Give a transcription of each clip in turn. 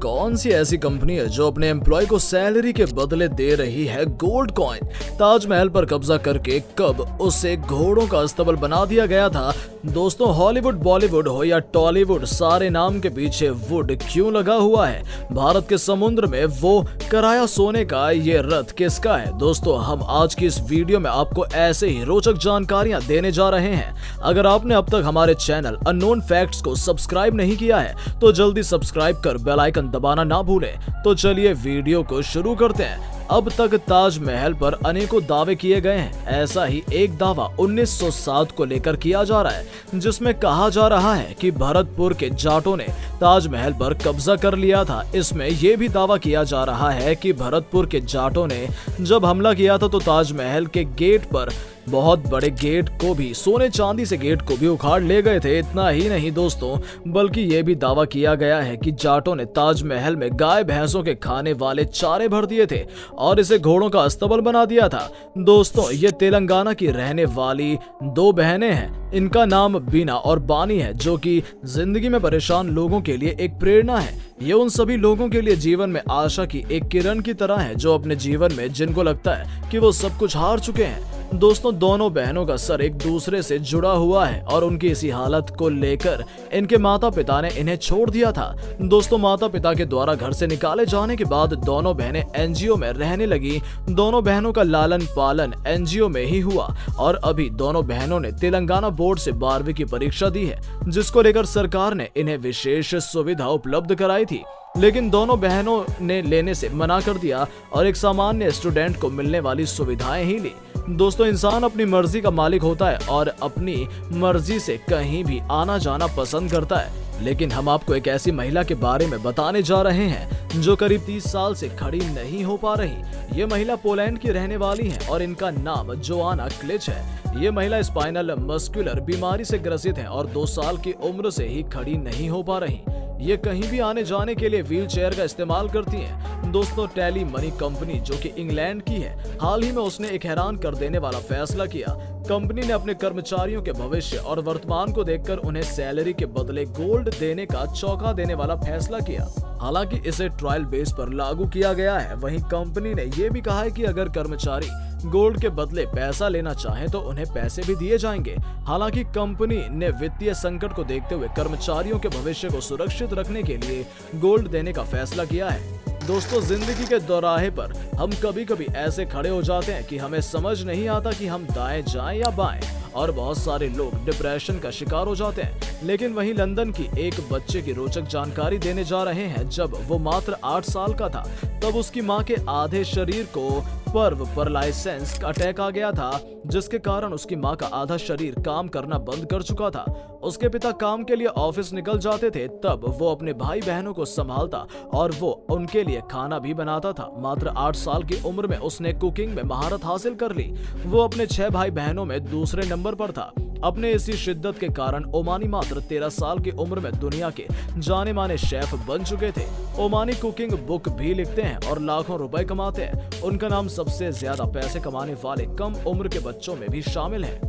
कौन सी ऐसी कंपनी है जो अपने एम्प्लॉय को सैलरी के बदले दे रही है गोल्ड कॉइन। ताजमहल पर कब्जा करके कब उसे घोड़ों का अस्तबल बना दिया गया था। दोस्तों, हॉलीवुड, बॉलीवुड हो या टॉलीवुड, सारे नाम के पीछे वुड क्यों लगा हुआ है। भारत के समुद्र में वो कराया सोने का ये रथ किसका है। दोस्तों, हम आज की इस वीडियो में आपको ऐसे ही रोचक जानकारियां देने जा रहे हैं। अगर आपने अब तक हमारे चैनल अननोन फैक्ट्स को सब्सक्राइब नहीं किया है तो जल्दी सब्सक्राइब कर बेल आइकन दबाना ना भूलें। तो चलिए वीडियो को शुरू करते हैं। अब तक ताजमहल पर अनेकों दावे किए गए हैं। ऐसा ही एक दावा 1907 को लेकर किया जा रहा है, जिसमें कहा जा रहा है कि भरतपुर के जाटों ने ताजमहल पर कब्जा कर लिया था। इसमें यह भी दावा किया जा रहा है कि भरतपुर के जाटों ने जब हमला किया था तो ताजमहल के गेट पर बहुत बड़े गेट को भी, सोने चांदी से गेट को भी उखाड़ ले गए थे। इतना ही नहीं दोस्तों, बल्कि यह भी दावा किया गया है कि जाटों ने ताजमहल में गाय भैंसों के खाने वाले चारे भर दिए थे और इसे घोड़ों का अस्तबल बना दिया था। दोस्तों, ये तेलंगाना की रहने वाली दो बहनें हैं। इनका नाम बीना और बानी है, जो कि जिंदगी में परेशान लोगों के लिए एक प्रेरणा है। ये उन सभी लोगों के लिए जीवन में आशा की एक किरण की तरह है, जो अपने जीवन में जिनको लगता है कि वो सब कुछ हार चुके हैं। दोस्तों, दोनों बहनों का सर एक दूसरे से जुड़ा हुआ है और उनकी इसी हालत को लेकर इनके माता पिता ने इन्हें छोड़ दिया था। दोस्तों, माता पिता के द्वारा घर से निकाले जाने के बाद दोनों बहनें एनजीओ में रहने लगी। दोनों बहनों का लालन पालन एनजीओ में ही हुआ और अभी दोनों बहनों ने तेलंगाना बोर्ड से 12वीं की परीक्षा दी है, जिसको लेकर सरकार ने इन्हें विशेष सुविधा उपलब्ध कराई थी। लेकिन दोनों बहनों ने लेने से मना कर दिया और एक सामान्य स्टूडेंट को मिलने वाली सुविधाएं ही ली। दोस्तों, इंसान अपनी मर्जी का मालिक होता है और अपनी मर्जी से कहीं भी आना जाना पसंद करता है। लेकिन हम आपको एक ऐसी महिला के बारे में बताने जा रहे हैं जो करीब 30 साल से खड़ी नहीं हो पा रही। ये महिला पोलैंड की रहने वाली है और इनका नाम जोआना क्लिच है। ये महिला स्पाइनल मस्कुलर बीमारी से ग्रसित है और 2 साल की उम्र से ही खड़ी नहीं हो पा रही। ये कहीं भी आने जाने के लिए व्हील चेयर का इस्तेमाल करती हैं। दोस्तों, टेली मनी कंपनी, जो कि इंग्लैंड की है, हाल ही में उसने एक हैरान कर देने वाला फैसला किया। कंपनी ने अपने कर्मचारियों के भविष्य और वर्तमान को देखकर उन्हें सैलरी के बदले गोल्ड देने का चौंका देने वाला फैसला किया। हालांकि इसे ट्रायल बेस पर लागू किया गया है। वहीं कंपनी ने यह भी कहा है कि अगर कर्मचारी गोल्ड के बदले पैसा लेना चाहें तो उन्हें पैसे भी दिए जाएंगे। हालांकि कंपनी ने वित्तीय संकट को देखते हुए कर्मचारियों के भविष्य को सुरक्षित रखने के लिए गोल्ड देने का फैसला किया है। दोस्तों, जिंदगी के दौराहे पर हम कभी कभी ऐसे खड़े हो जाते हैं कि हमें समझ नहीं आता कि हम दाएं जाएं या बाएं, और बहुत सारे लोग डिप्रेशन का शिकार हो जाते हैं। लेकिन वहीं लंदन की एक बच्चे की रोचक जानकारी देने जा रहे हैं। जब वो मात्र 8 साल का था तब उसकी मां के आधे शरीर को पर्व पैरालिसिस का अटैक आ गया था, जिसके कारण उसकी मां का आधा शरीर काम करना बंद कर चुका था। उसके पिता काम के लिए ऑफिस निकल जाते थे, तब वो अपने भाई बहनों को संभालता और वो उनके लिए खाना भी बनाता था। मात्र 8 साल की उम्र में उसने कुकिंग में महारत हासिल कर ली। वो अपने 6 भाई बहनों में दूसरे नंबर पर था। अपने इसी शिद्दत के कारण ओमानी मात्र 13 साल की उम्र में दुनिया के जाने माने शेफ बन चुके थे। ओमानी कुकिंग बुक भी लिखते हैं और लाखों रुपए कमाते हैं। उनका नाम सबसे ज्यादा पैसे कमाने वाले कम उम्र के बच्चों में भी शामिल है।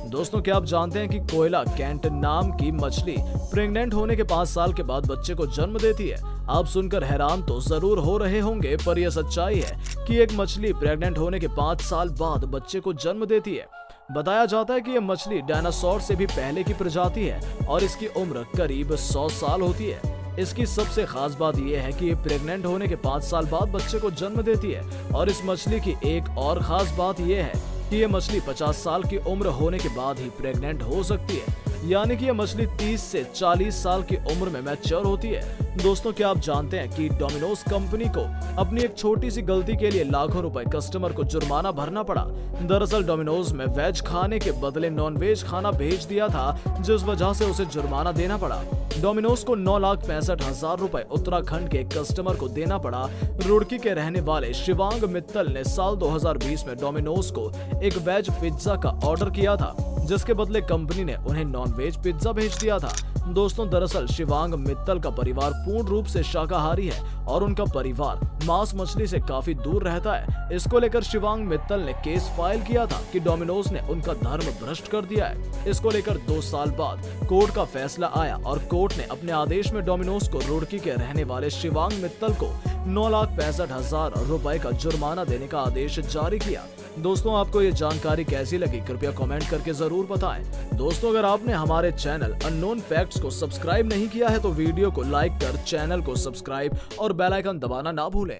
दोस्तों, क्या आप जानते हैं कि कोयला कैंट नाम की मछली प्रेग्नेंट होने के 5 साल के बाद बच्चे को जन्म देती है। आप सुनकर हैरान तो जरूर हो रहे होंगे, पर यह सच्चाई है कि एक मछली प्रेग्नेंट होने के 5 साल बाद बच्चे को जन्म देती है। बताया जाता है कि यह मछली डायनासोर से भी पहले की प्रजाति है और इसकी उम्र करीब 100 साल होती है। इसकी सबसे खास बात यह है कि ये प्रेग्नेंट होने के 5 साल बाद बच्चे को जन्म देती है। और इस मछली की एक और खास बात यह है कि ये मछली 50 साल की उम्र होने के बाद ही प्रेग्नेंट हो सकती है, यानी कि यह मछली 30 से 40 साल की उम्र में मैच्योर होती है। दोस्तों, क्या आप जानते हैं कि डोमिनोज कंपनी को अपनी एक छोटी सी गलती के लिए लाखों रुपए कस्टमर को जुर्माना भरना पड़ा। दरअसल डोमिनोज में वेज खाने के बदले नॉन वेज खाना भेज दिया था, जिस वजह से उसे जुर्माना देना पड़ा। डोमिनोज को 9,65,000 रुपए उत्तराखंड के कस्टमर को देना पड़ा। रुड़की के रहने वाले शिवांग मित्तल ने साल 2020 में डोमिनोज को एक वेज पिज्जा का ऑर्डर किया था, जिसके बदले कंपनी ने उन्हें नॉन वेज पिज्जा भेज दिया था। दोस्तों दरअसल शिवांग मित्तल का परिवार पूर्ण रूप से शाकाहारी है और उनका परिवार मांस मछली से काफी दूर रहता है। इसको लेकर शिवांग मित्तल ने केस फाइल किया था कि डोमिनोज ने उनका धर्म भ्रष्ट कर दिया है। इसको लेकर 2 साल बाद कोर्ट का फैसला आया और कोर्ट ने अपने आदेश में डोमिनोज को रुड़की के रहने वाले शिवांग मित्तल को 9,65,000 रुपए का जुर्माना देने का आदेश जारी किया। दोस्तों आपको ये जानकारी कैसी लगी कृपया कमेंट करके जरूर बताएं। दोस्तों अगर आपने हमारे चैनल अननोन फैक्ट्स को सब्सक्राइब नहीं किया है तो वीडियो को लाइक कर चैनल को सब्सक्राइब और बेल आइकन दबाना ना भूलें।